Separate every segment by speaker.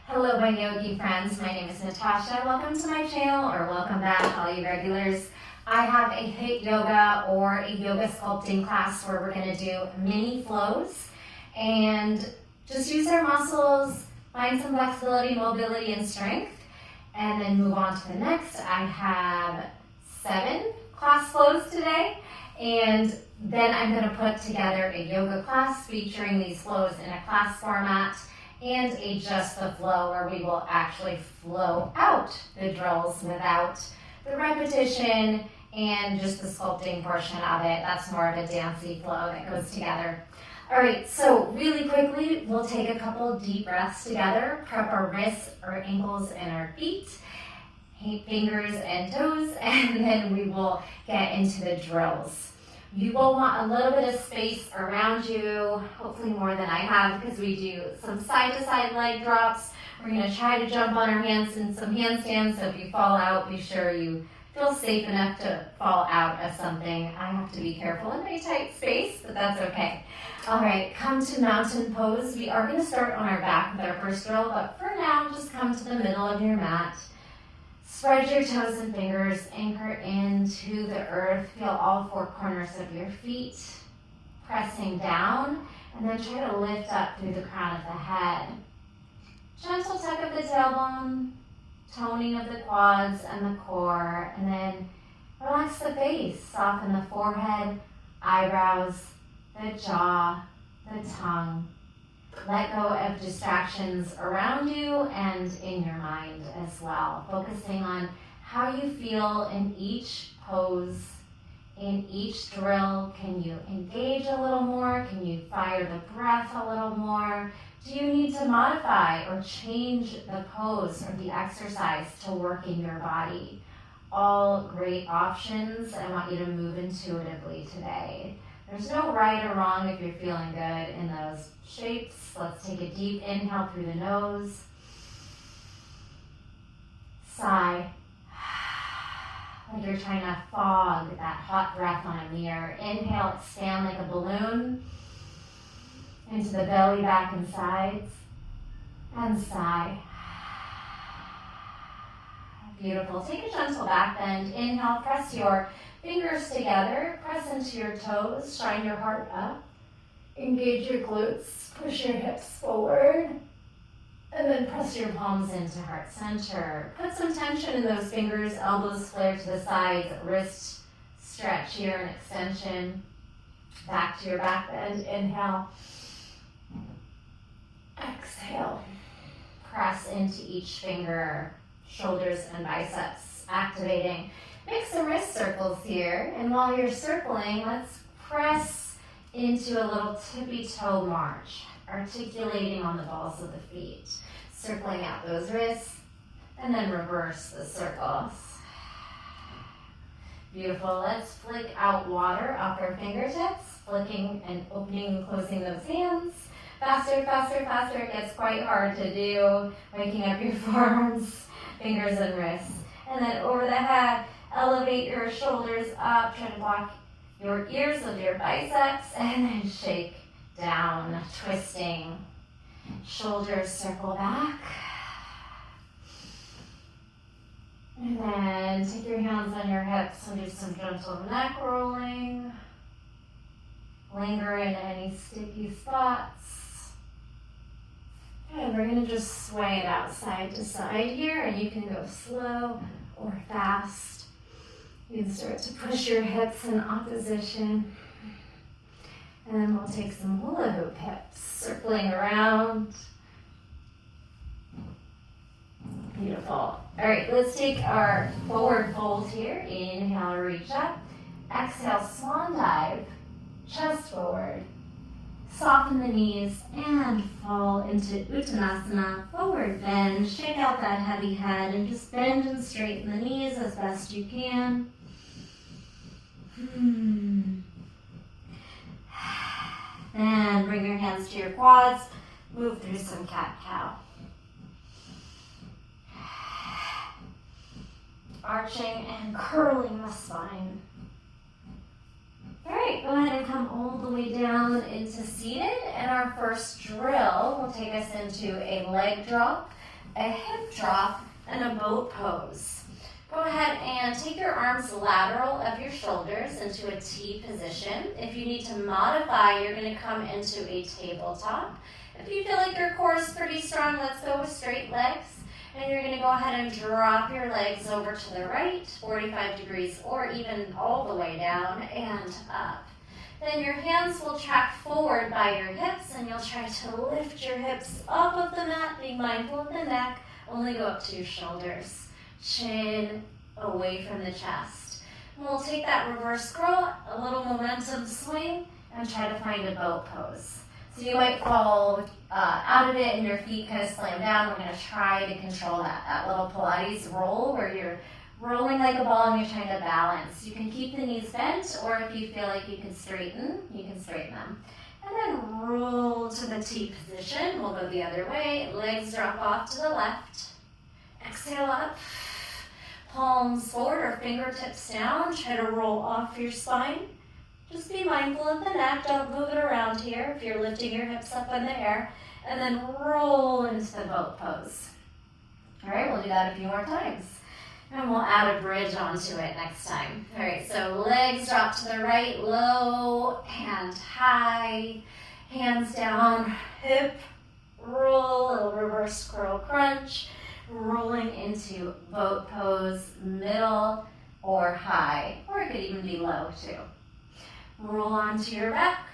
Speaker 1: Hello, my yogi friends. My name is Natasha. Welcome to my channel, or welcome back, all you regulars. I have a Hiit yoga or a yoga sculpting class where we're going to do mini flows and just use our muscles, find some flexibility, mobility, and strength, and then move on to the next. I have 7 class flows today, and then I'm going to put together a yoga class featuring these flows in a class format and a just the flow where we will actually flow out the drills without the repetition and just the sculpting portion of it. That's more of a dancey flow that goes together. All right, so really quickly, we'll take a couple deep breaths together, prep our wrists, our ankles, and our feet, fingers and toes, and then we will get into the drills. You will want a little bit of space around you, hopefully more than I have, because we do some side-to-side leg drops. We're going to try to jump on our hands in some handstands, so if you fall out, be sure you feel safe enough to fall out of something. I have to be careful in my tight space, but that's okay. All right, come to mountain pose. We are going to start on our back with our first drill, but for now, just come to the middle of your mat. Spread your toes and fingers, anchor into the earth. Feel all 4 corners of your feet, pressing down, and then try to lift up through the crown of the head. Gentle tuck of the tailbone, toning of the quads and the core, and then relax the face. Soften the forehead, eyebrows, the jaw, the tongue. Let go of distractions around you and in your mind as well. Focusing on how you feel in each pose, in each drill. Can you engage a little more? Can you fire the breath a little more? Do you need to modify or change the pose or the exercise to work in your body? All great options. I want you to move intuitively today. There's no right or wrong if you're feeling good in those shapes. Let's take a deep inhale through the nose. Sigh. Like you're trying to fog that hot breath on a mirror. Inhale, expand like a balloon into the belly, back, and sides. And sigh. Beautiful. Take a gentle back bend. Inhale, press your fingers together, press into your toes, shine your heart up, engage your glutes, push your hips forward, and then press your palms into heart center. Put some tension in those fingers, elbows flare to the sides, wrist stretch here, an extension, back to your back bend. Inhale, exhale, press into each finger, shoulders and biceps activating. Make some wrist circles here, and while you're circling, let's press into a little tippy toe march, articulating on the balls of the feet, circling out those wrists, and then reverse the circles. Beautiful. Let's flick out water off our fingertips, flicking and opening and closing those hands. Faster, faster, faster. It gets quite hard to do, waking up your forearms, fingers, and wrists. And then over the head, elevate your shoulders up, try to block your ears with your biceps, and then shake down, twisting. Shoulders circle back. And then take your hands on your hips and do some gentle neck rolling. Linger in any sticky spots. And we're going to just sway it out side to side here, and you can go slow or fast. You can start to push your hips in opposition. And then we'll take some hula hoop hips, circling around. Beautiful. All right, let's take our forward fold here. Inhale, reach up. Exhale, swan dive, chest forward. Soften the knees and fall into Uttanasana, forward bend. Shake out that heavy head and just bend and straighten the knees as best you can. And bring your hands to your quads. Move through some cat-cow. Arching and curling the spine. All right, go ahead and come all the way down into seated. And our first drill will take us into a leg drop. a hip drop, and a boat pose. Go ahead and take your arms lateral of your shoulders into a T position. If you need to modify, you're going to come into a tabletop. If you feel like your core is pretty strong, let's go with straight legs. And you're going to go ahead and drop your legs over to the right, 45 degrees, or even all the way down and up. Then your hands will track forward by your hips, and you'll try to lift your hips off of the mat. Be mindful of the neck. Only go up to your shoulders. Chin away from the chest. And we'll take that reverse scroll, a little momentum swing, and try to find a boat pose. So you might fall out of it and your feet kind of slam down. We're going to try to control that little Pilates roll where you're rolling like a ball and you're trying to balance. You can keep the knees bent, or if you feel like you can straighten, you can straighten them. And then roll to the T position. We'll go the other way. Legs drop off to the left. Exhale up. Palms forward or fingertips down. Try to roll off your spine. Just be mindful of the neck. Don't move it around here if you're lifting your hips up in the air. And then roll into the boat pose. All right, we'll do that a few more times. And we'll add a bridge onto it next time. All right, so legs drop to the right, low and high. Hands down, hip, roll, a little reverse curl crunch. Rolling into boat pose, middle or high, or it could even be low too. Roll onto your back,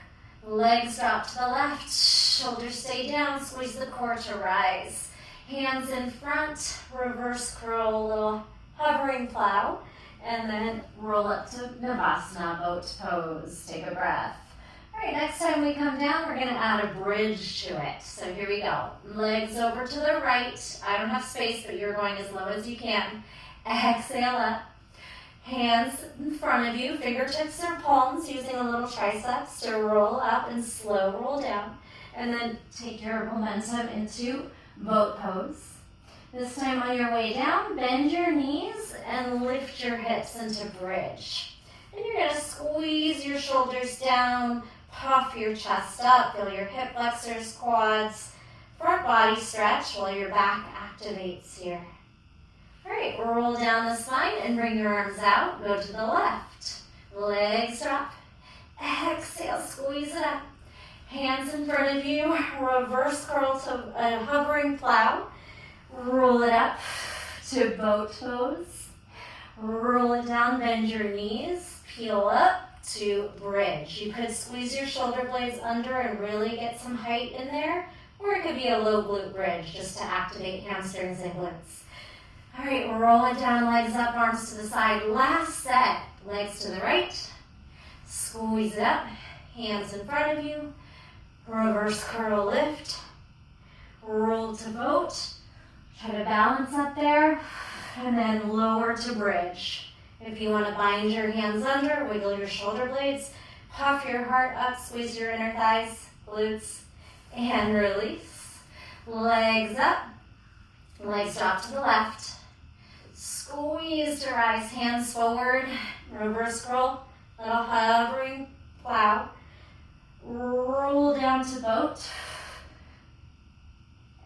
Speaker 1: legs drop to the left, shoulders stay down, squeeze the core to rise. Hands in front, reverse curl, a little hovering plow, and then roll up to Navasana, boat pose. Take a breath. All right, next time we come down, we're going to add a bridge to it. So here we go. Legs over to the right. I don't have space, but you're going as low as you can. Exhale up. Hands in front of you, fingertips or palms, using a little triceps to roll up and slow roll down. And then take your momentum into boat pose. This time on your way down, bend your knees and lift your hips into bridge. And you're going to squeeze your shoulders down, puff your chest up, feel your hip flexors, quads, front body stretch while your back activates here. All right, roll down the spine and bring your arms out. Go to the left. Legs drop. Exhale, squeeze it up. Hands in front of you, reverse curl to a hovering plow. Roll it up to boat pose. Roll it down, bend your knees, peel up to bridge. You could squeeze your shoulder blades under and really get some height in there, or it could be a low glute bridge just to activate hamstrings and glutes. All right, roll it down, legs up, arms to the side. Last set, legs to the right, squeeze it up, hands in front of you, reverse curl lift, roll to boat, try to balance up there, and then lower to bridge. If you want to bind your hands under, wiggle your shoulder blades, puff your heart up, squeeze your inner thighs, glutes, and release. Legs up, legs drop to the left. Squeeze to rise, hands forward, reverse curl, little hovering plow. Roll down to boat,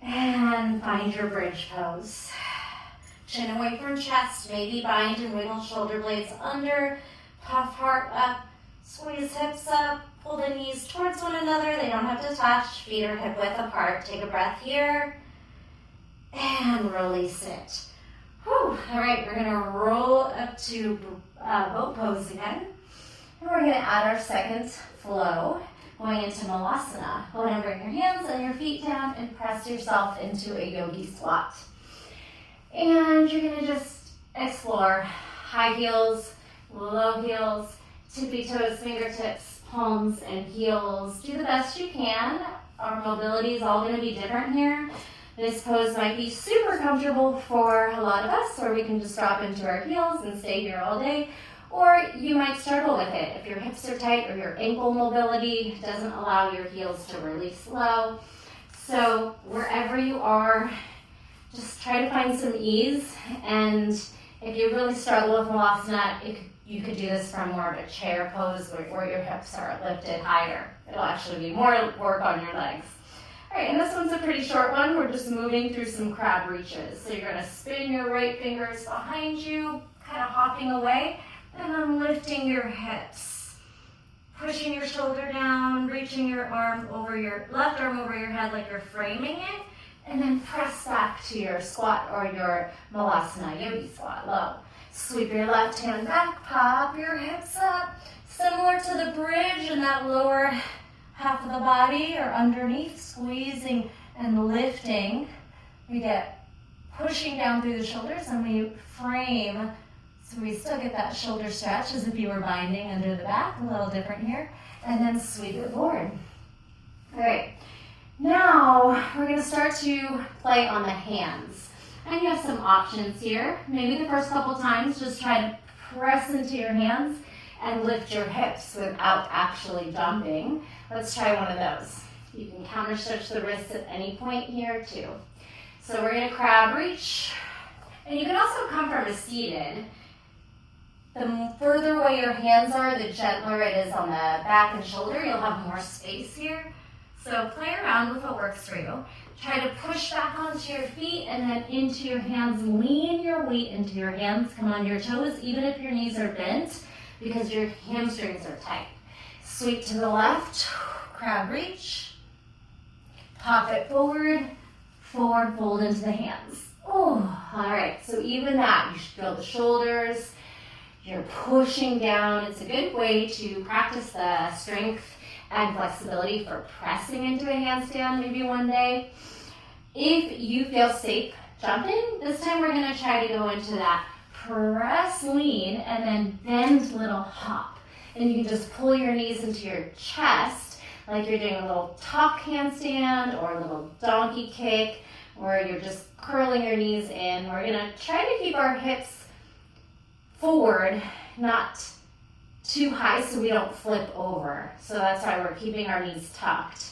Speaker 1: and find your bridge pose. Chin away from chest, maybe bind and wiggle shoulder blades under, puff heart up, squeeze hips up, pull the knees towards one another. They don't have to touch, feet are hip width apart. Take a breath here, and release it. Whew. All right, we're gonna roll up to boat pose again. And we're gonna add our second flow, going into Malasana. Go ahead and bring your hands and your feet down and press yourself into a yogi squat. And you're gonna just explore high heels, low heels, tippy toes, fingertips, palms, and heels. Do the best you can. Our mobility is all gonna be different here. This pose might be super comfortable for a lot of us, or we can just drop into our heels and stay here all day. Or you might struggle with it if your hips are tight or your ankle mobility doesn't allow your heels to release low. So wherever you are, just try to find some ease. And if you really struggle with Malasana, you could do this from more of a chair pose where your hips are lifted higher. It'll actually be more work on your legs. All right, and this one's a pretty short one. We're just moving through some crab reaches. So you're gonna spin your right fingers behind you, kind of hopping away, and then lifting your hips. Pushing your shoulder down, reaching your arm over your left arm over your head like you're framing it, and then press back to your squat or your malasana, yogi squat, low. Sweep your left hand back, pop your hips up, similar to the bridge in that lower half of the body or underneath, squeezing and lifting. We get pushing down through the shoulders and we frame, so we still get that shoulder stretch as if you were binding under the back, a little different here, and then sweep it forward. All right, now we're gonna start to play on the hands. And you have some options here. Maybe the first couple times, just try to press into your hands and lift your hips without actually jumping. Let's try one of those. You can counter stretch the wrists at any point here too. So we're gonna crab reach. And you can also come from a seated. The further away your hands are, the gentler it is on the back and shoulder. You'll have more space here. So play around with what works for you. Try to push back onto your feet and then into your hands. Lean your weight into your hands. Come on your toes, even if your knees are bent, because your hamstrings are tight. Sweep to the left, crab reach. Pop it forward, forward fold into the hands. Oh, all right, so even that, you should feel the shoulders. You're pushing down. It's a good way to practice the strength and flexibility for pressing into a handstand maybe one day. If you feel safe jumping, this time we're gonna try to go into that press lean and then bend little hop. And you can just pull your knees into your chest like you're doing a little tuck handstand or a little donkey kick, or you're just curling your knees in. We're gonna try to keep our hips forward, not too high so we don't flip over. So that's why we're keeping our knees tucked.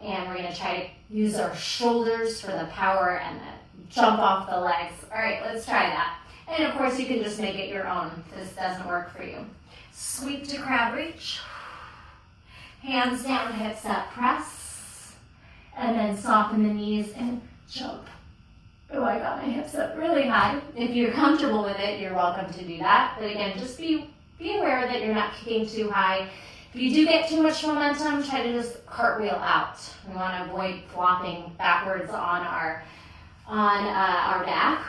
Speaker 1: And we're gonna try to use our shoulders for the power and the jump off the legs. All right, let's try that. And of course you can just make it your own if this doesn't work for you. Sweep to crab reach. Hands down, hips up, press. And then soften the knees and jump. Oh, I got my hips up really high. If you're comfortable with it, you're welcome to do that. But again, just be aware that you're not kicking too high. If you do get too much momentum, try to just cartwheel out. We want to avoid flopping backwards on our back,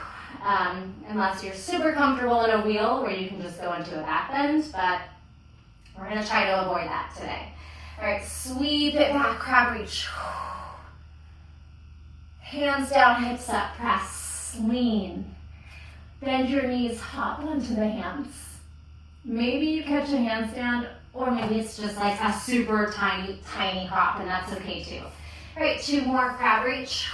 Speaker 1: unless you're super comfortable in a wheel where you can just go into a back bend, but we're going to try to avoid that today. All right, sweep it back, crab reach. Hands down, hips up, press, lean. Bend your knees, hop onto the hands. Maybe you catch a handstand, or maybe it's just like a super tiny, tiny hop, and that's okay too. All right, 2 more, crab reach.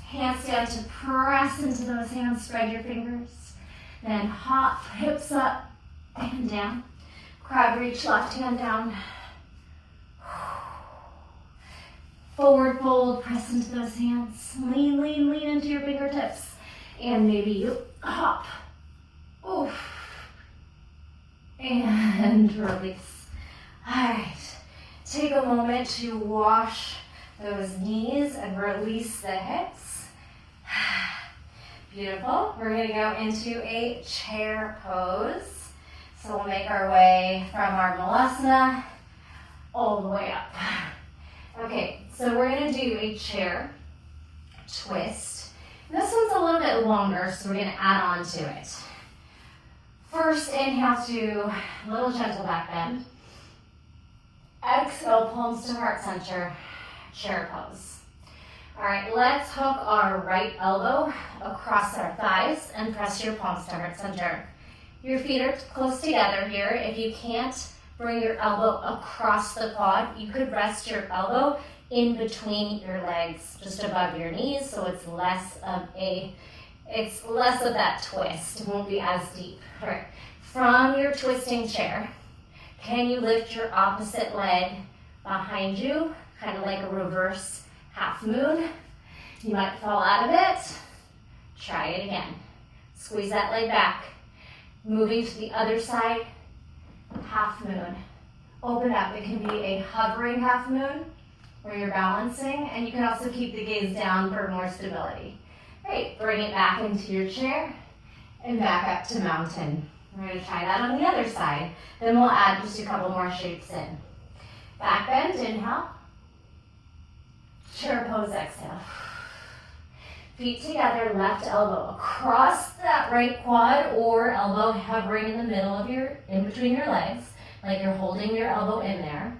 Speaker 1: Hands down to press into those hands, spread your fingers. Then hop, hips up and down. Crab reach, left hand down. Forward fold, press into those hands. Lean, lean, lean into your fingertips. And maybe you hop. Oof. And release. All right. Take a moment to wash those knees and release the hips. Beautiful. We're going to go into a chair pose. So we'll make our way from our malasana all the way up. Okay, so we're going to do a chair twist. And this one's a little bit longer, so we're going to add on to it. First, inhale to a little gentle back bend. Exhale, palms to heart center, chair pose. All right, let's hook our right elbow across our thighs and press your palms to heart center. Your feet are close together here. If you can't bring your elbow across the quad, you could rest your elbow in between your legs, just above your knees, so it's less of that twist. It won't be as deep. All right. From your twisting chair, can you lift your opposite leg behind you, kind of like a reverse half moon? You might fall out of it. Try it again. Squeeze that leg back. Moving to the other side, half moon. Open up. It can be a hovering half moon, where you're balancing, and you can also keep the gaze down for more stability. Great, bring it back into your chair and back up to mountain. We're gonna try that on the other side. Then we'll add just a couple more shapes in. Back bend, inhale. Chair pose, exhale. Feet together, left elbow across that right quad or elbow hovering in the middle of in between your legs, like you're holding your elbow in there.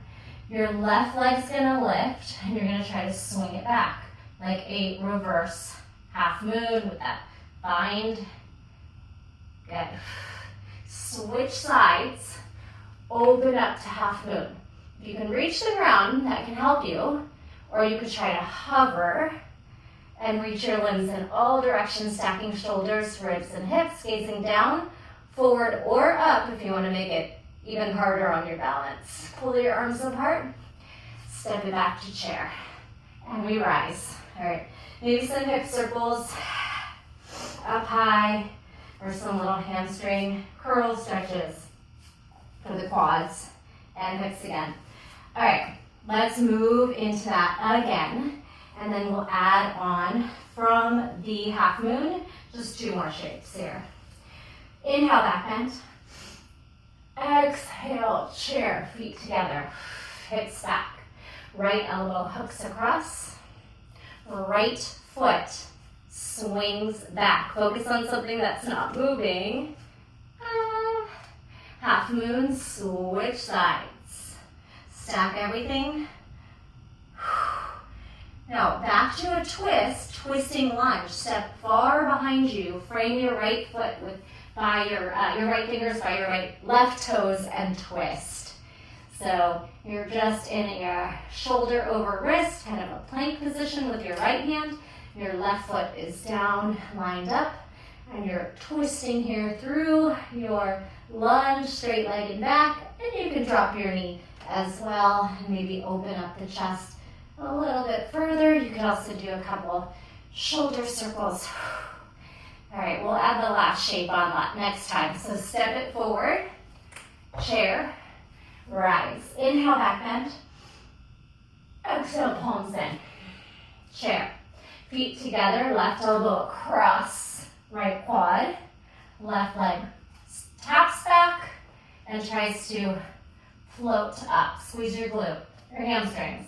Speaker 1: Your left leg's gonna lift and you're gonna try to swing it back, like a reverse half moon with that bind. Good. Switch sides, open up to half moon. If you can reach the ground, that can help you, or you could try to hover and reach your limbs in all directions, stacking shoulders, ribs, and hips, gazing down, forward, or up if you want to make it even harder on your balance. Pull your arms apart, step it back to chair, and we rise. All right, maybe some hip circles up high, or some little hamstring curl stretches for the quads and hips again. All right, let's move into that again. And then we'll add on from the half moon, just 2 more shapes here. Inhale, back bend. Exhale, chair, feet together, hips back. Right elbow hooks across. Right foot swings back. Focus on something that's not moving. Half moon, switch sides. Stack everything. Now, back to a twist, twisting lunge. Step far behind you. Frame your right foot by your right fingers by your left toes and twist. So you're just in your shoulder over wrist, kind of a plank position with your right hand. Your left foot is down, lined up, and you're twisting here through your lunge, straight legged back, and you can drop your knee as well, and maybe open up the chest a little bit further. You could also do a couple shoulder circles. All right, we'll add the last shape on that next time. So step it forward, chair, rise. Inhale, back bend. Exhale, palms in. Chair. Feet together, left elbow across, right quad. Left leg taps back and tries to float up. Squeeze your glute, your hamstrings.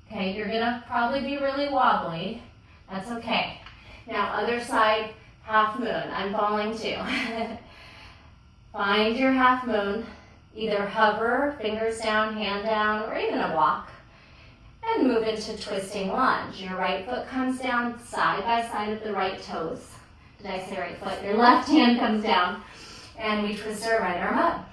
Speaker 1: Okay, you're gonna probably be really wobbly. That's okay. Now, other side, half moon. I'm falling too. Find your half moon. Either hover, fingers down, hand down, or even a walk. And move into twisting lunge. Your right foot comes down side by side of the right toes. Did I say right foot? Your left hand comes down. And we twist our right arm up.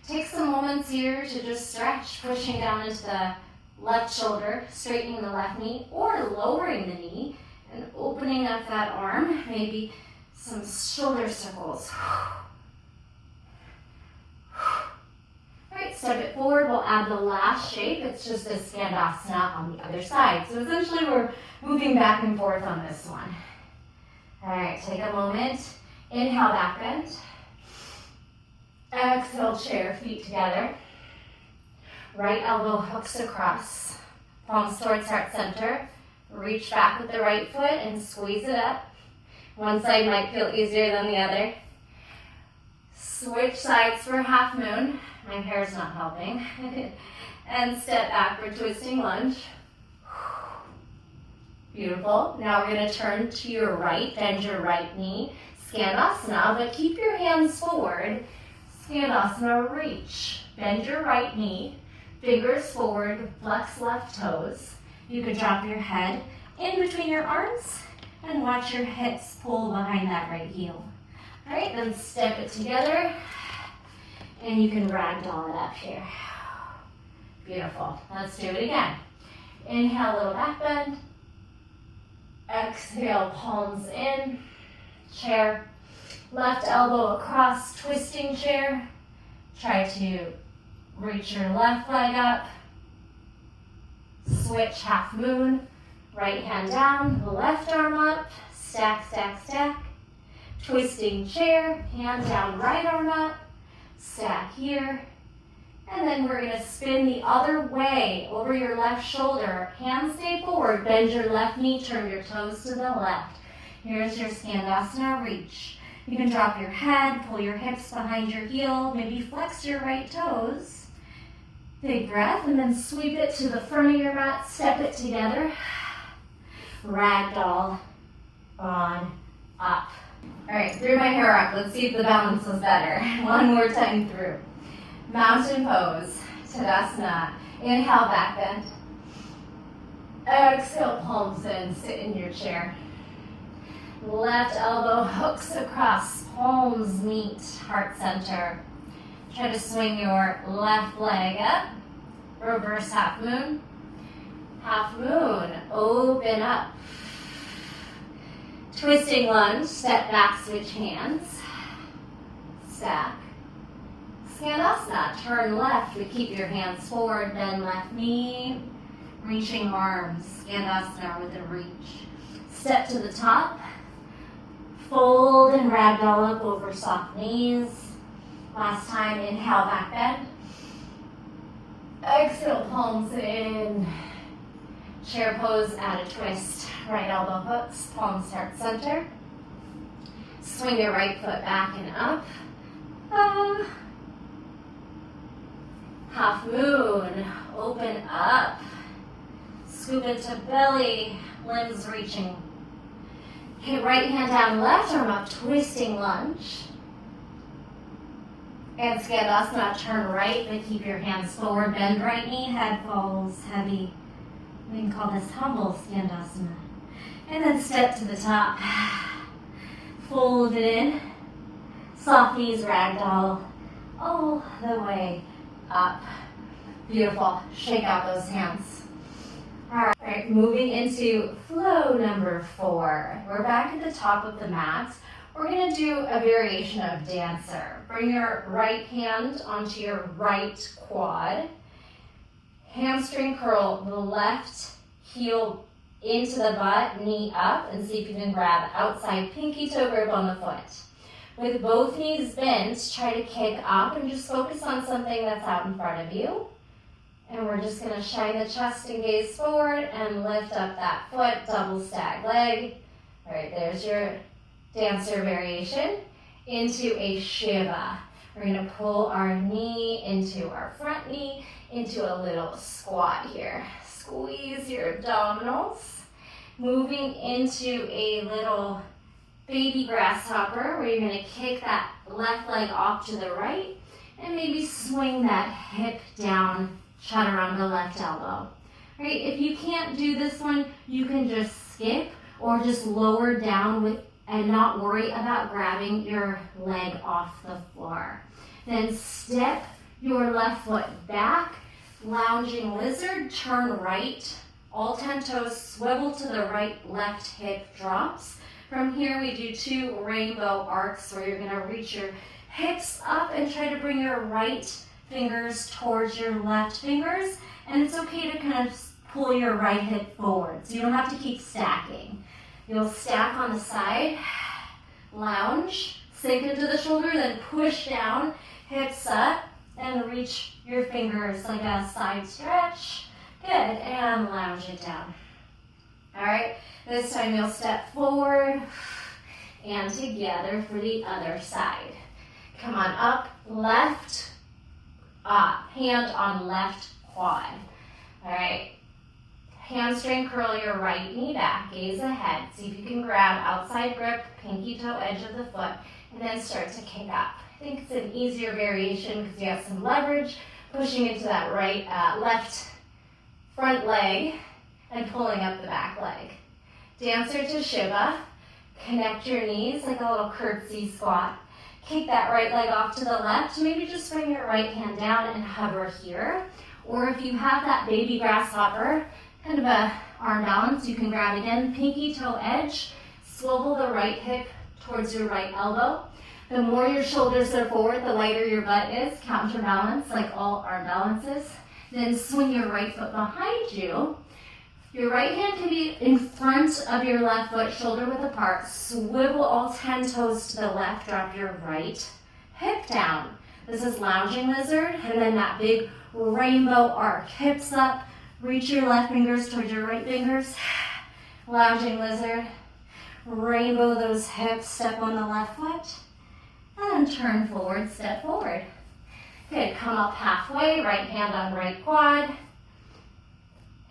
Speaker 1: Take some moments here to just stretch, pushing down into the left shoulder, straightening the left knee, or lowering the knee and opening up that arm. Maybe some shoulder circles. All right, step it forward. We'll add the last shape. It's just a Skandasana on the other side. So essentially we're moving back and forth on this one. All right, take a moment. Inhale, back bend. Exhale, chair, feet together. Right elbow hooks across. Palms towards heart center. Reach back with the right foot and squeeze it up. One side might feel easier than the other. Switch sides for half moon. My hair's not helping. And step back for twisting lunge. Beautiful. Now we're going to turn to your right, bend your right knee. Skandasana, but keep your hands forward. Skandasana, reach. Bend your right knee. Fingers forward, flex left toes. You could drop your head in between your arms and watch your hips pull behind that right heel. All right, then step it together and you can ragdoll it up here. Beautiful. Let's do it again. Inhale, little back bend. Exhale, palms in. Chair. Left elbow across, twisting chair. Try to reach your left leg up. Switch half moon. Right hand down, left arm up. Stack, stack, stack. Twisting chair, hand down, right arm up. Stack here. And then we're gonna spin the other way over your left shoulder. Hands stay forward, bend your left knee, turn your toes to the left. Here's your Skandasana reach. You can drop your head, pull your hips behind your heel, maybe flex your right toes. Big breath, and then sweep it to the front of your mat, step it together. Ragdoll on up. All right, threw my hair up. Let's see if the balance was better. One more time through. Mountain pose, Tadasana. Inhale, back bend. Exhale, palms in, sit in your chair. Left elbow hooks across, palms meet, heart center. Try to swing your left leg up. Reverse half moon. Half moon, open up. Twisting lunge, step back, switch hands. Stack. Skandasana, turn left, we keep your hands forward, bend left knee, reaching arms, Skandasana with a reach. Step to the top, fold and ragdoll up over soft knees. Last time, inhale, back bend. Exhale, palms in. Chair pose, add a twist. Right elbow hooks, palms heart center. Swing your right foot back and up. Half moon, open up. Scoop into belly, limbs reaching. Okay, right hand down, left arm up, twisting lunge. And Skandasana, turn right, but keep your hands forward, bend right knee, head falls heavy. We can call this humble Skandasana. And then step to the top. Fold it in. Soft knees, ragdoll, all the way up. Beautiful. Shake out those hands. All right, moving into flow number 4. We're back at the top of the mat. We're gonna do a variation of dancer. Bring your right hand onto your right quad. Hamstring curl the left heel into the butt, knee up, and see if you can grab outside pinky toe grip on the foot. With both knees bent, try to kick up and just focus on something that's out in front of you. And we're just gonna shine the chest and gaze forward and lift up that foot, double stag leg. All right, there's your dancer variation into a Shiva. We're gonna pull our knee into our front knee, into a little squat here. Squeeze your abdominals. Moving into a little baby grasshopper where you're gonna kick that left leg off to the right and maybe swing that hip down, chaturanga left elbow. All right, if you can't do this one, you can just skip or just lower down with and not worry about grabbing your leg off the floor. Then step your left foot back, lounging lizard, turn right, all 10 toes swivel to the right, left hip drops. From here we do 2 rainbow arcs where you're gonna reach your hips up and try to bring your right fingers towards your left fingers. And it's okay to kind of pull your right hip forward, so you don't have to keep stacking. You'll stack on the side, lounge, sink into the shoulder, then push down, hips up, and reach your fingers like a side stretch. Good, and lounge it down. All right, this time you'll step forward and together for the other side. Come on up, left, up, hand on left quad. All right. Hamstring curl your right knee back, gaze ahead. See if you can grab outside grip, pinky toe edge of the foot, and then start to kick up. I think it's an easier variation because you have some leverage, pushing into that right, left front leg and pulling up the back leg. Dancer to Shiva. Connect your knees like a little curtsy squat. Kick that right leg off to the left. Maybe just bring your right hand down and hover here. Or if you have that baby grasshopper, kind of a arm balance, you can grab again, pinky toe edge, swivel the right hip towards your right elbow. The more your shoulders are forward, the lighter your butt is, counterbalance like all arm balances. Then swing your right foot behind you. Your right hand can be in front of your left foot, shoulder width apart. Swivel all 10 toes to the left, drop your right hip down. This is lounging lizard, and then that big rainbow arc. Hips up, reach your left fingers towards your right fingers. Lounging lizard, rainbow those hips, step on the left foot, and then turn forward, step forward. Good, come up halfway, right hand on right quad.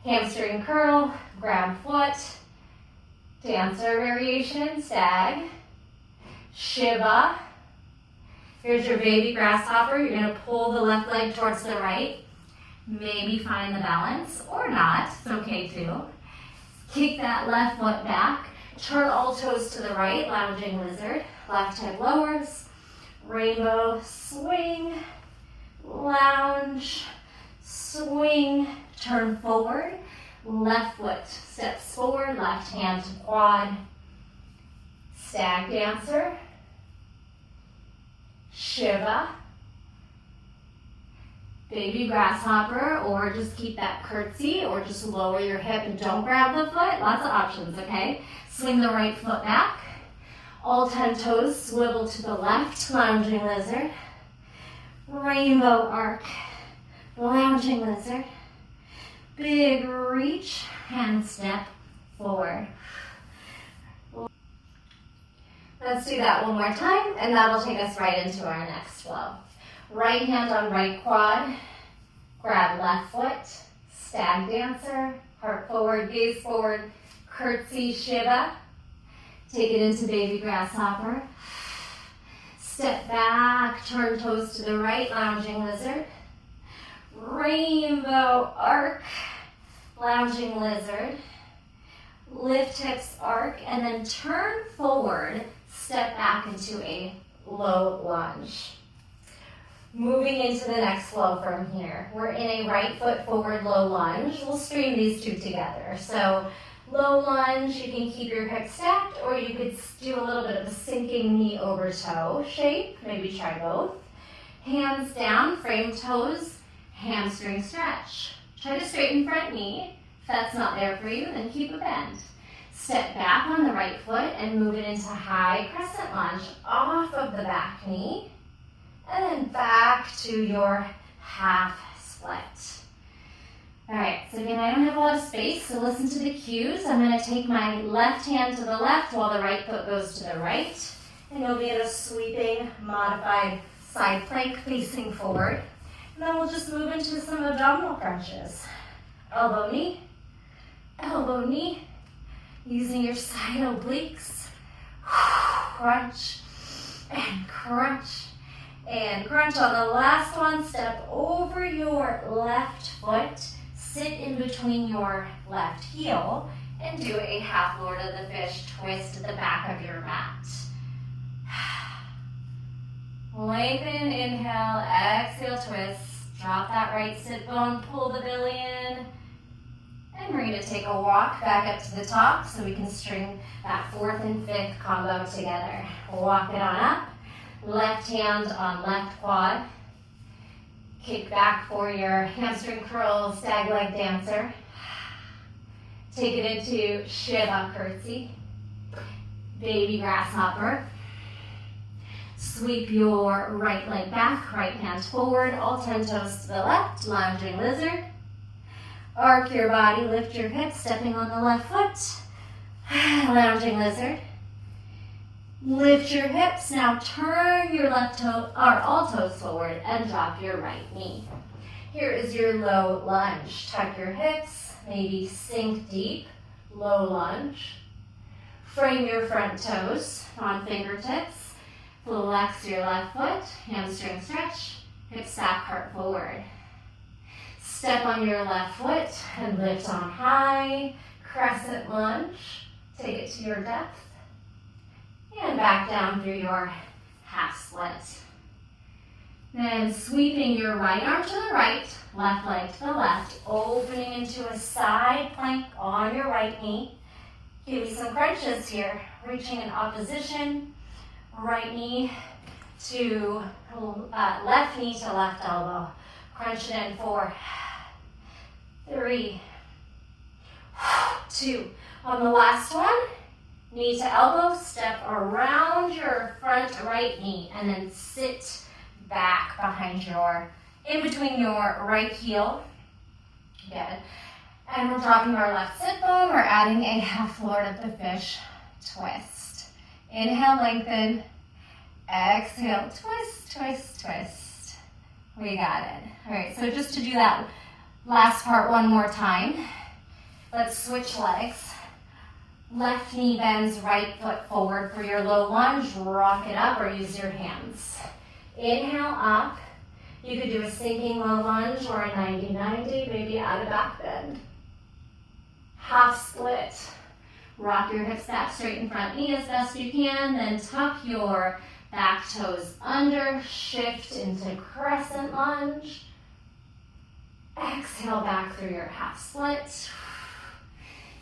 Speaker 1: Hamstring curl, grab foot. Dancer variation, stag. Shiva. Here's your baby grasshopper. You're gonna pull the left leg towards the right. Maybe find the balance, or not, it's okay too. Kick that left foot back. Turn all toes to the right, lounging lizard. Left hip lowers. Rainbow, swing, lounge, swing, turn forward. Left foot steps forward, left hand to quad. Stag dancer. Shiva. Baby grasshopper, or just keep that curtsy, or just lower your hip and don't grab the foot. Lots of options, okay? Swing the right foot back. All 10 toes swivel to the left, lounging lizard. Rainbow arc, lounging lizard. Big reach, hand step forward. Let's do that one more time, and that'll take us right into our next flow. Right hand on right quad, grab left foot, stag dancer, heart forward, gaze forward, curtsy, Shiva. Take it into baby grasshopper. Step back, turn toes to the right, lounging lizard. Rainbow arc, lounging lizard. Lift hips, arc, and then turn forward, step back into a low lunge. Moving into the next flow from here. We're in a right foot forward low lunge. We'll stream these two together. So low lunge, you can keep your hips stacked, or you could do a little bit of a sinking knee over toe shape. Maybe try both. Hands down, frame toes, hamstring stretch. Try to straighten front knee. If that's not there for you, then keep a bend. Step back on the right foot and move it into high crescent lunge off of the back knee. And then back to your half split. All right, so again, I don't have a lot of space, so listen to the cues. I'm gonna take my left hand to the left while the right foot goes to the right. And you'll be in a sweeping, modified side plank facing forward. And then we'll just move into some abdominal crunches. Elbow, knee, using your side obliques. Crunch and crunch. And crunch on the last one. Step over your left foot. Sit in between your left heel and do a half Lord of the Fish twist at the back of your mat. Lengthen, inhale, exhale, twist. Drop that right sit bone, pull the belly in. And we're going to take a walk back up to the top so we can string that fourth and fifth combo together. Walk it on up. Left hand on left quad. Kick back for your hamstring curl, stag leg dancer. Take it into Shiva curtsy. Baby grasshopper. Sweep your right leg back, right hand forward, all 10 toes to the left, lounging lizard. Arc your body, lift your hips, stepping on the left foot. Lounging lizard. Lift your hips. Now turn your left toe, or all toes forward, and drop your right knee. Here is your low lunge. Tuck your hips, maybe sink deep. Low lunge. Frame your front toes on fingertips. Flex your left foot, hamstring stretch. Hips back, heart forward. Step on your left foot and lift on high. Crescent lunge. Take it to your depth. And back down through your half split. Then sweeping your right arm to the right, left leg to the left, opening into a side plank on your right knee. Give me some crunches here. Reaching in opposition, right knee to left knee to left elbow. Crunch it in 4, 3, 2. On the last one, knee to elbow, step around your front right knee and then sit back behind in between your right heel. Good. And we're dropping our left sit bone. We're adding a half lord of the fish twist. Inhale, lengthen. Exhale, twist, twist, twist. We got it. All right, so just to do that last part one more time, let's switch legs. Left knee bends, right foot forward for your low lunge. Rock it up or use your hands. Inhale up. You could do a sinking low lunge or a 90-90, maybe add a back bend. Half split. Rock your hips back straight in front knee as best you can. Then tuck your back toes under. Shift into crescent lunge. Exhale back through your half split.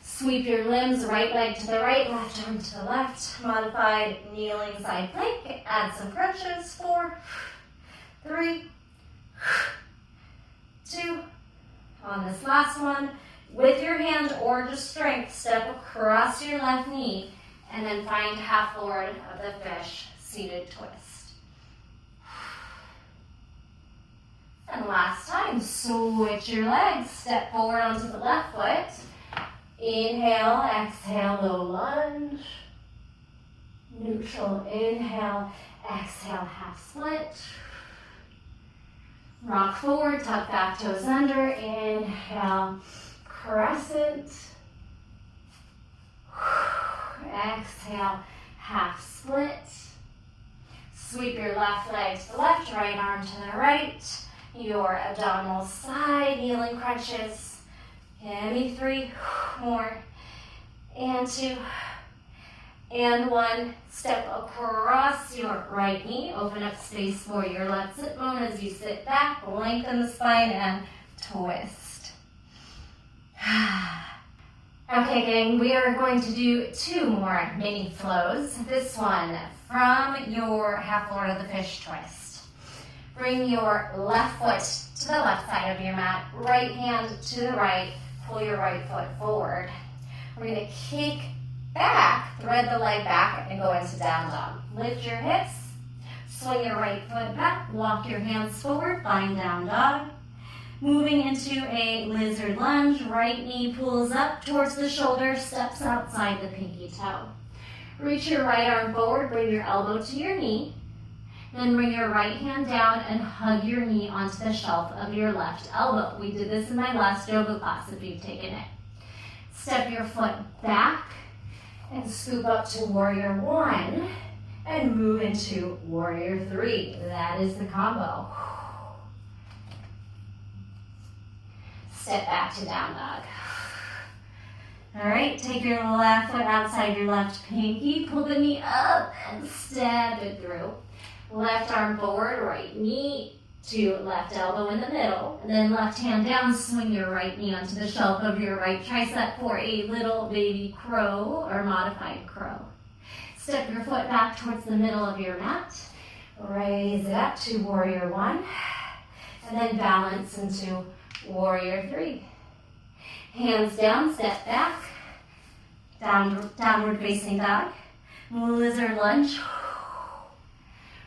Speaker 1: Sweep your limbs, right leg to the right, left arm to the left. Modified kneeling side plank. Add some crunches. 4, 3, 2. On this last one, with your hand or just strength, step across your left knee and then find half lord of the fish, seated twist. And last time, switch your legs. Step forward onto the left foot. Inhale, exhale, low lunge. Neutral, inhale, exhale, half split. Rock forward, tuck back toes under. Inhale, crescent. Exhale, half split. Sweep your left leg to the left, right arm to the right. Your abdominal side, kneeling crunches. Give me 3 more, and 2, and 1. Step across your right knee. Open up space for your left sit bone as you sit back. Lengthen the spine and twist. Okay, gang, we are going to do 2 more mini flows. This one from your half lord of the fish twist. Bring your left foot to the left side of your mat. Right hand to the right. Pull your right foot forward. We're going to kick back, thread the leg back, and go into down dog. Lift your hips, swing your right foot back, walk your hands forward, find down dog. Moving into a lizard lunge, right knee pulls up towards the shoulder, steps outside the pinky toe. Reach your right arm forward, bring your elbow to your knee. Then bring your right hand down and hug your knee onto the shelf of your left elbow. We did this in my last yoga class if you've taken it. Step your foot back and scoop up to warrior 1 and move into warrior 3. That is the combo. Step back to down dog. All right, take your left foot outside your left pinky, pull the knee up and stab it through. Left arm forward, right knee to left elbow in the middle, and then left hand down, swing your right knee onto the shelf of your right tricep for a little baby crow or modified crow. Step your foot back towards the middle of your mat, raise it up to warrior 1, and then balance into warrior 3. Hands down, step back, downward facing dog, lizard lunge.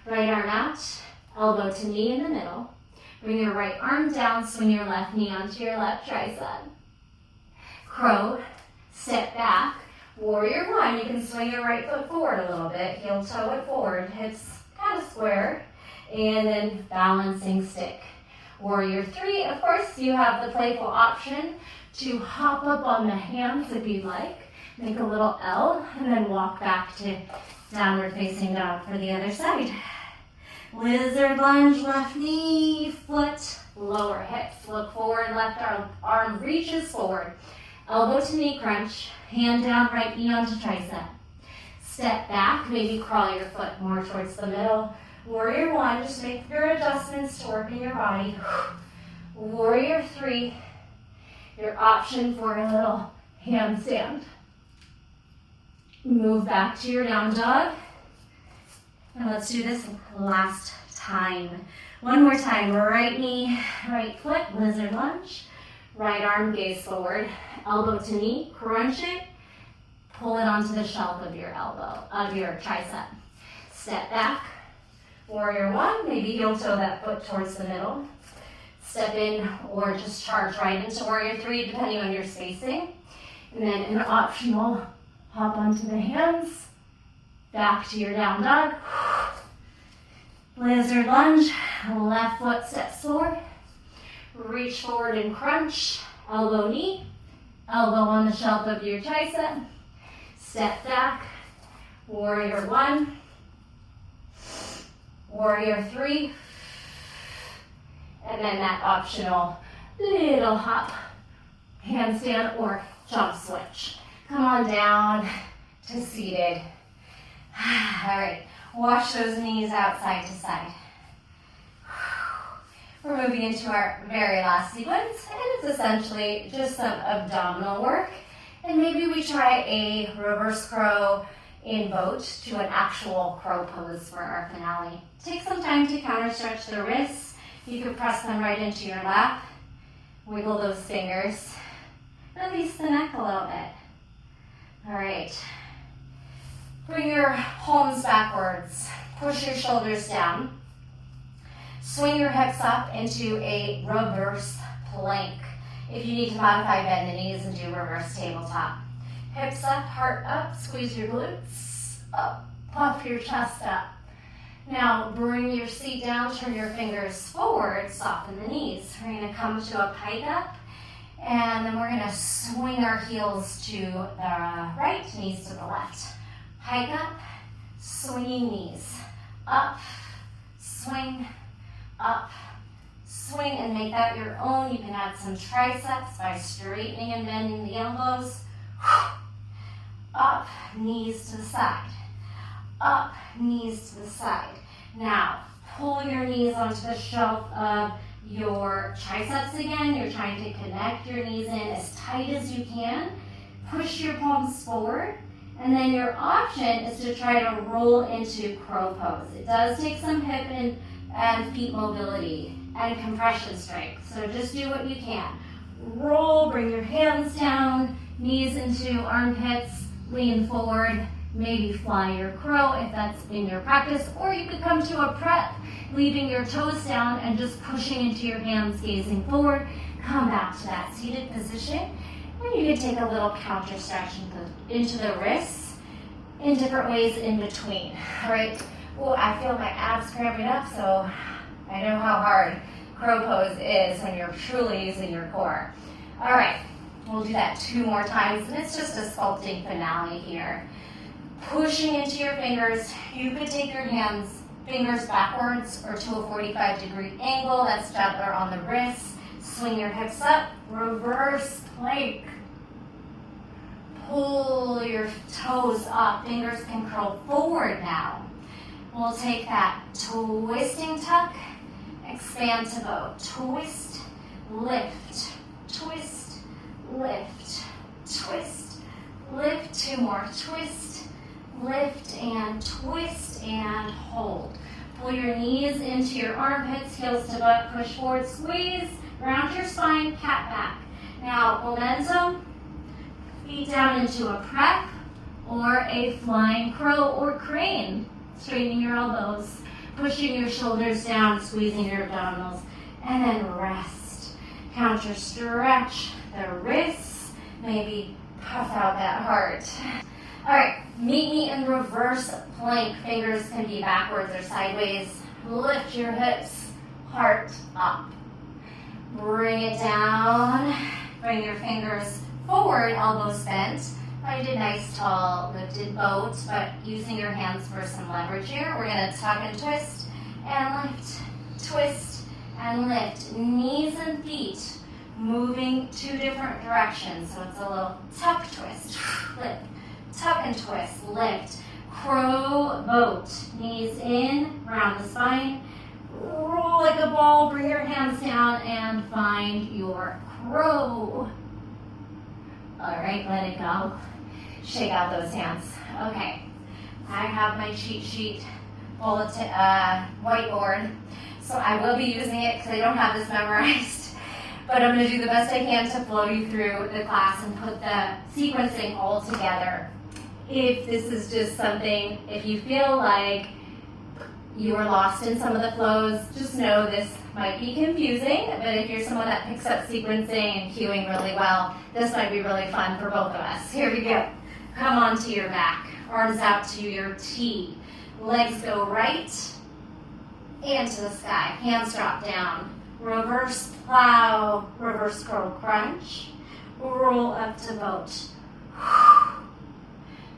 Speaker 1: Right arm out, elbow to knee in the middle. Bring your right arm down, swing your left knee onto your left tricep. Crow, step back. Warrior 1, you can swing your right foot forward a little bit, heel toe it forward, hips kind of square, and then balancing stick. Warrior 3, of course, you have the playful option to hop up on the hands if you'd like. Make a little L, and then walk back to downward facing dog for the other side. Lizard lunge, left knee, foot, lower hips. Look forward, left arm reaches forward. Elbow to knee crunch, hand down, right knee onto tricep. Step back, maybe crawl your foot more towards the middle. Warrior 1, just make your adjustments to work in your body. Warrior 3, your option for a little handstand. Move back to your down dog. And let's do this last time. One more time. Right knee, right foot, lizard lunge. Right arm gaze forward. Elbow to knee, crunch it. Pull it onto the shelf of your elbow, of your tricep. Step back. Warrior one, maybe heel toe that foot towards the middle. Step in or just charge right into warrior three, depending on your spacing. And then an optional hop onto the hands, back to your down dog. Lizard lunge, left foot steps forward. Reach forward and crunch, elbow knee, elbow on the shelf of your tricep. Step back, warrior one, warrior three, and then that optional little hop, handstand or jump switch. Come on down to seated. All right, wash those knees out side to side. We're moving into our very last sequence, and it's essentially just some abdominal work. And maybe we try a reverse crow in boat to an actual crow pose for our finale. Take some time to counter stretch the wrists. You can press them right into your lap. Wiggle those fingers. Release the neck a little bit. All right. Bring your palms backwards. Push your shoulders down. Swing your hips up into a reverse plank. If you need to modify, bend the knees and do reverse tabletop. Hips up, heart up, squeeze your glutes up, puff your chest up. Now bring your seat down, turn your fingers forward, soften the knees. We're gonna come to a pike up, and then we're gonna swing our heels to the right, knees to the left. Pike up, swinging knees. Up, swing, up, swing, and make that your own. You can add some triceps by straightening and bending the elbows. Up, knees to the side. Up, knees to the side. Now, pull your knees onto the shelf of your triceps again. You're trying to connect your knees in as tight as you can. Push your palms forward. And then your option is to try to roll into crow pose. It does take some hip and feet mobility and compression strength. So just do what you can. Roll, bring your hands down, knees into armpits, lean forward, maybe fly your crow if that's in your practice, or you could come to a prep, leaving your toes down and just pushing into your hands, gazing forward. Come back to that seated position. And you can take a little counter stretch into the wrists in different ways in between. All right. Oh, I feel my abs cramping up, so I know how hard crow pose is when you're truly using your core. All right. We'll do that 2 more times, and it's just a sculpting finale here. Pushing into your fingers. You could take your fingers backwards or to a 45-degree angle. That's gentler on the wrists. Swing your hips up. Reverse plank. Pull your toes up. Fingers can curl forward now. We'll take that twisting tuck. Expand to bow. Twist, lift, twist, lift, twist, lift. 2 more. Twist, lift, and twist, and hold. Pull your knees into your armpits, heels to butt, push forward, squeeze, round your spine, cat back. Now, momentum, feet down into a prep or a flying crow or crane. Straightening your elbows, pushing your shoulders down, squeezing your abdominals, and then rest. Counter stretch the wrists, maybe puff out that heart. All right, meet me in reverse plank. Fingers can be backwards or sideways. Lift your hips, heart up. Bring it down. Bring your fingers forward, elbows bent. Find a nice tall lifted boat, but using your hands for some leverage here. We're gonna tuck and twist and lift, twist and lift. Knees and feet moving 2 different directions. So it's a little tuck twist, lift, tuck and twist, lift. Crow boat, knees in, round the spine. Roll like a ball, bring your hands down and find your crow. All right, let it go. Shake out those hands. Okay, I have my cheat sheet whiteboard, so I will be using it because I don't have this memorized, but I'm going to do the best I can to flow you through the class and put the sequencing all together. If this is just something, if you feel like you are lost in some of the flows, just know this might be confusing, but if you're someone that picks up sequencing and cueing really well, this might be really fun for both of us. Here we go. Come onto your back, arms out to your T. Legs go right and to the sky. Hands drop down. Reverse plow, reverse curl crunch. Roll up to boat.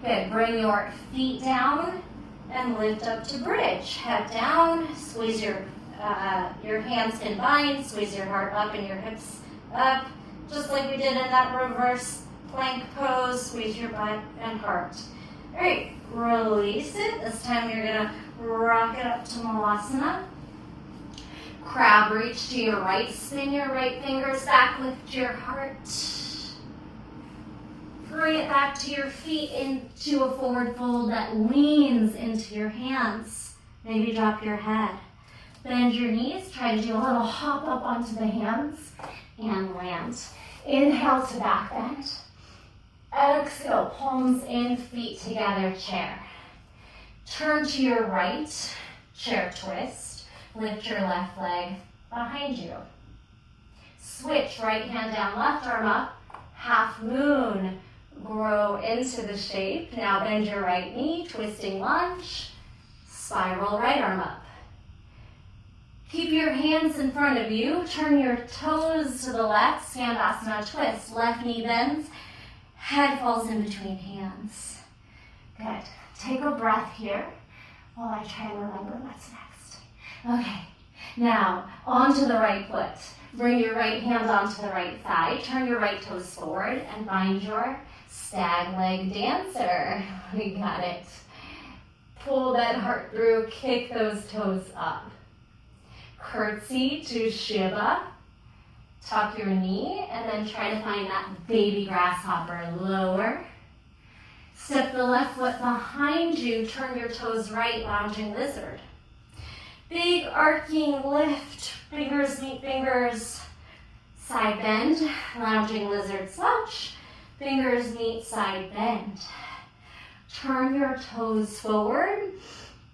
Speaker 1: Good. Bring your feet down and lift up to bridge. Head down. Squeeze your hands can bind. Squeeze your heart up and your hips up, just like we did in that reverse plank pose. Squeeze your butt and heart. All right. Release it. This time you're gonna rock it up to Malasana. Crab reach to your right. Spin your right fingers back. Lift your heart. Bring it back to your feet into a forward fold that leans into your hands. Maybe drop your head. Bend your knees. Try to do a little hop up onto the hands and land. Inhale to back bend. Exhale, palms in, feet together, chair. Turn to your right, chair twist. Lift your left leg behind you. Switch, right hand down, left arm up. Half moon. Grow into the shape. Now bend your right knee, twisting lunge. Spiral right arm up. Keep your hands in front of you. Turn your toes to the left, Skandasana twist. Left knee bends, head falls in between hands. Good. Take a breath here while I try to remember what's next. Okay, now onto the right foot. Bring your right hand onto the right thigh. Turn your right toes forward and find your stag leg dancer. We got it. Pull that heart through, kick those toes up. Curtsy to Shiva. Tuck your knee and then try to find that baby grasshopper. Lower. Step the left foot behind you. Turn your toes right, lounging lizard. Big arcing lift. Fingers meet fingers. Side bend. Lounging lizard slouch. Fingers meet side bend. Turn your toes forward.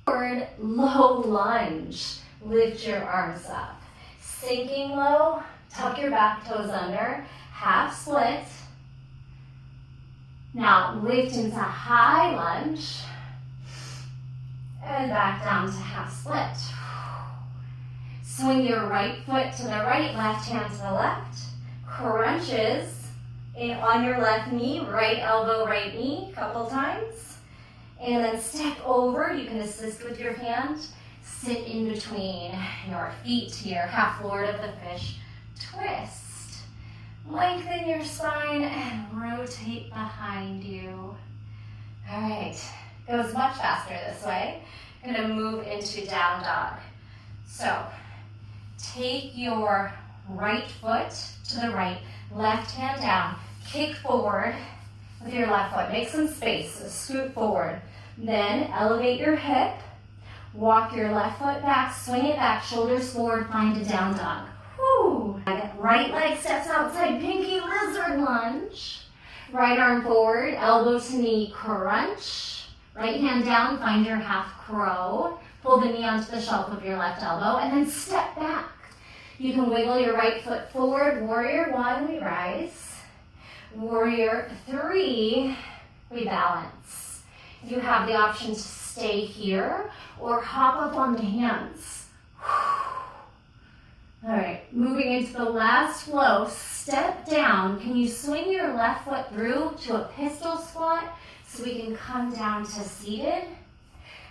Speaker 1: Forward, low lunge. Lift your arms up. Sinking low, tuck your back toes under. Half split. Now lift into high lunge. And back down to half split. Swing your right foot to the right, left hand to the left. Crunches on your left knee, right elbow, right knee, couple times. And then step over. You can assist with your hand. Sit in between your feet here, half forward of the fish. Twist. Lengthen your spine and rotate behind you. All right, goes much faster this way. I'm gonna move into down dog. So take your right foot to the right, left hand down, kick forward with your left foot. Make some space, so scoot forward. Then elevate your hip, walk your left foot back, swing it back, shoulders forward, find a down dog. Whew. Right leg steps outside, pinky lizard lunge. Right arm forward, elbow to knee crunch. Right hand down, find your half crow. Pull the knee onto the shelf of your left elbow and then step back. You can wiggle your right foot forward. Warrior one, we rise. Warrior three, we balance. You have the option to stay here or hop up on the hands. All right, moving into the last flow, step down. Can you swing your left foot through to a pistol squat so we can come down to seated?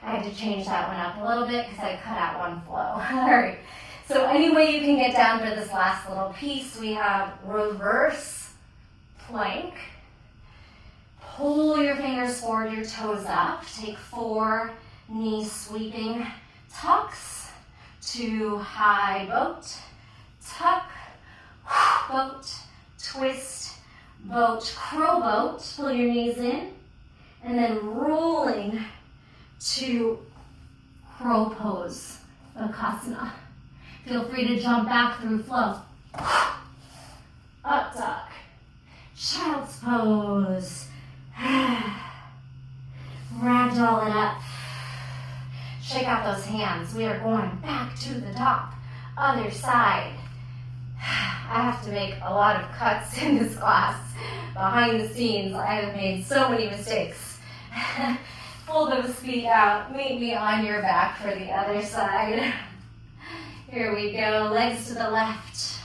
Speaker 1: I had to change that one up a little bit because I cut out one flow. All right, so any way you can get down for this last little piece, we have reverse plank. Pull your fingers forward, your toes up. Take 4 knee sweeping tucks to high boat, tuck, boat, twist, boat, crow boat. Pull your knees in, and then rolling to crow pose, Bakasana. Feel free to jump back through flow. Up dog, child's pose. Ragdoll it up. Shake out those hands. We are going back to the top. Other side. I have to make a lot of cuts in this class. Behind the scenes, I have made so many mistakes. Pull those feet out. Meet me on your back for the other side. Here we go. Legs to the left.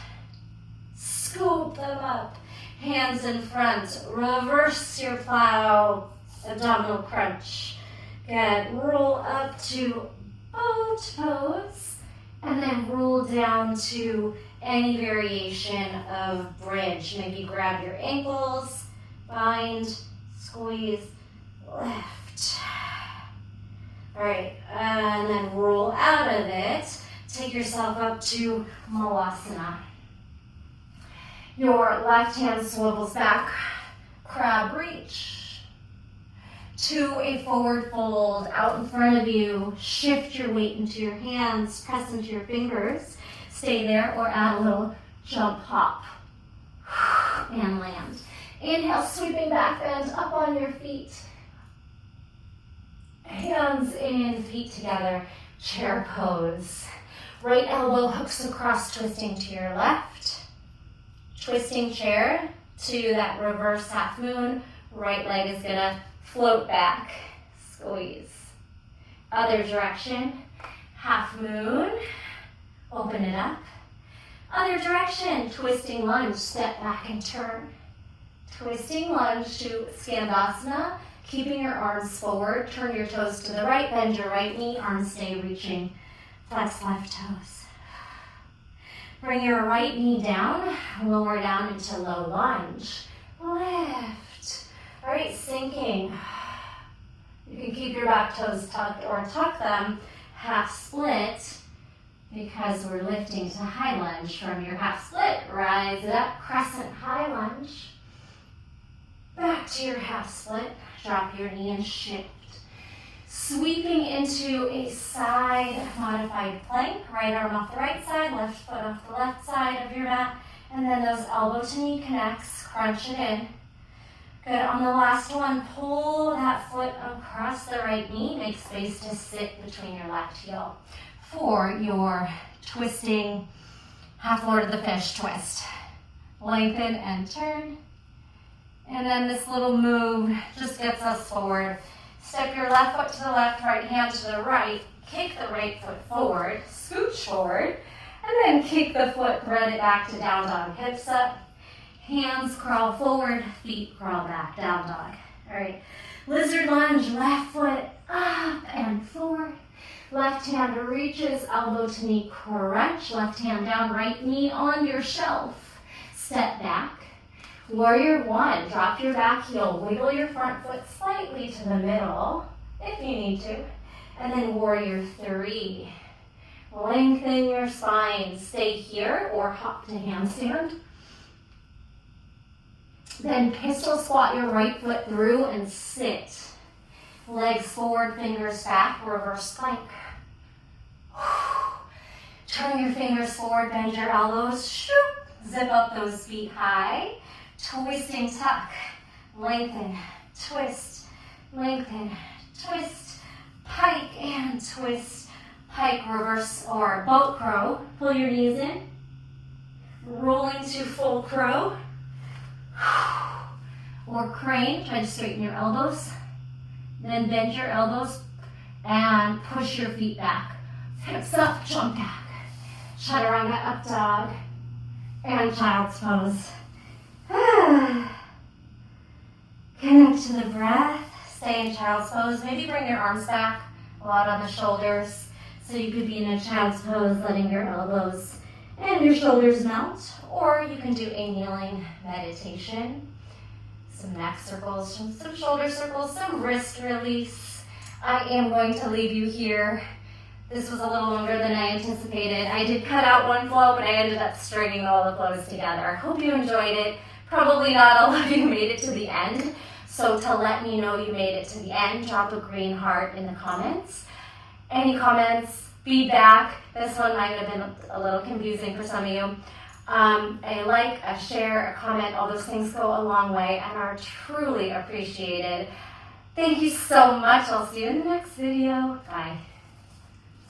Speaker 1: Scoop them up. Hands in front. Reverse your plow. Abdominal crunch. Good. Roll up to boat pose. And then roll down to any variation of bridge. Maybe grab your ankles, bind, squeeze, lift. All right, and then roll out of it. Take yourself up to Malasana. Your left hand swivels back, crab reach. To a forward fold out in front of you. Shift your weight into your hands, press into your fingers. Stay there or add a little jump hop and land. Inhale, sweeping back bend up on your feet. Hands in, feet together, chair pose. Right elbow hooks across, twisting to your left. Twisting chair to that reverse half moon. Right leg is gonna float back, squeeze. Other direction, half moon. Open it up. Other direction, twisting lunge, step back and turn. Twisting lunge to Skandasana, keeping your arms forward. Turn your toes to the right, bend your right knee, arms stay reaching. Flex left toes. Bring your right knee down, lower down into low lunge. Lift. All right, sinking. You can keep your back toes tucked or tuck them, half split. Because we're lifting to high lunge from your half split. Rise it up, crescent high lunge. Back to your half split. Drop your knee and shift. Sweeping into a side modified plank. Right arm off the right side, left foot off the left side of your mat. And then those elbow to knee connects. Crunch it in. Good. On the last one, pull that foot across the right knee. Make space to sit between your left heel. For your twisting half Lord of the Fish twist. Lengthen and turn. And then this little move just gets us forward. Step your left foot to the left, right hand to the right. Kick the right foot forward, scooch forward, and then kick the foot, thread it back to down dog. Hips up, hands crawl forward, feet crawl back, down dog. All right, lizard lunge, left foot up and forward. Left hand reaches, elbow to knee crunch. Left hand down, right knee on your shelf. Step back. Warrior one, drop your back heel. Wiggle your front foot slightly to the middle, if you need to. And then warrior three. Lengthen your spine. Stay here or hop to handstand. Then pistol squat your right foot through and sit. Legs forward, fingers back, reverse plank. Turn your fingers forward, bend your elbows. Shoop. Zip up those feet high. Twisting tuck. Lengthen, twist, lengthen, twist. Pike and twist. Pike, reverse, or boat crow. Pull your knees in. Rolling to full crow. Or crane. Try to straighten your elbows. Then bend your elbows and push your feet back. Hips up, jump back. Chaturanga, up dog. And child's pose. Connect to the breath. Stay in child's pose. Maybe bring your arms back, a lot on the shoulders. So you could be in a child's pose, letting your elbows and your shoulders melt. Or you can do a kneeling meditation. Some neck circles, some shoulder circles, some wrist release. I am going to leave you here. This was a little longer than I anticipated. I did cut out one flow, but I ended up stringing all the flows together. Hope you enjoyed it. Probably not all of you made it to the end. So to let me know you made it to the end, drop a green heart in the comments. Any comments, feedback? This one might have been a little confusing for some of you. A like, a share, a comment, all those things go a long way and are truly appreciated. Thank you so much. I'll see you in the next video. Bye.